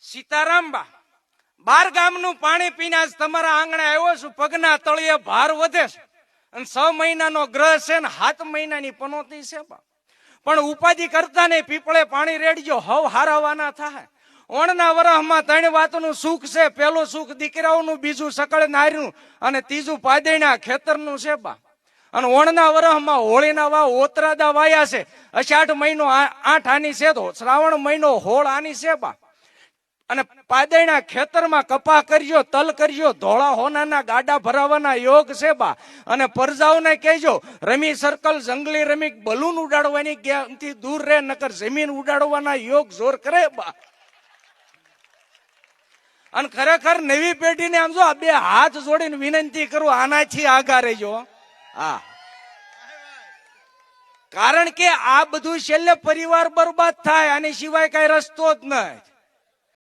સીતારામ બા 12 ગામનું પાણી પીને આજ તમારા આંગણે આવ્યો છું. પગના તળિયે ભાર વધે છે અને 6 મહિનાનો ગ્રહ છે ને 7 મહિનાની પનોતી છે બા. પણ ઉપાધિ કરતા નહીં, પીપળે પાણી રેડજો, હવ હારાવાના થાય. ઓણના વરહમાં 3 વાતનું સુખ છે. પેલું સુખ દીકરાઓનું, બીજું સકળ નારીનું અને ત્રીજું પાદૈણા ખેતરનું છે બા. અને ઓણના વરહમાં હોળીના વાવ ઓતરાદા વાયા છે. અષાઢ મહિનો 8 આની છે તો શ્રાવણ મહિનો 16 આની છે બા. અને પાદૈણા ખેતરમાં કપા કરજો, તલ કરજો, ધોળા હોનાના ગાડા ભરાવાના યોગ છે બા. અને પરજાઓને કહેજો રમી સર્કલ જંગલી રમી બલૂન ઉડાડવાની જ્ઞાનથી દૂર રહે, નકર જમીન ઉડાડવાના યોગ જોર કરે બા. અને ખરેખર નવી પેઢીને આમ જો આ 2 હાથ જોડીને વિનંતી કરું, આનાથી આગા રહેજો. હા, કારણ કે આ બધું છેલ્લે પરિવાર બરબાદ થાય, આની સિવાય કઈ રસ્તો જ નહીં.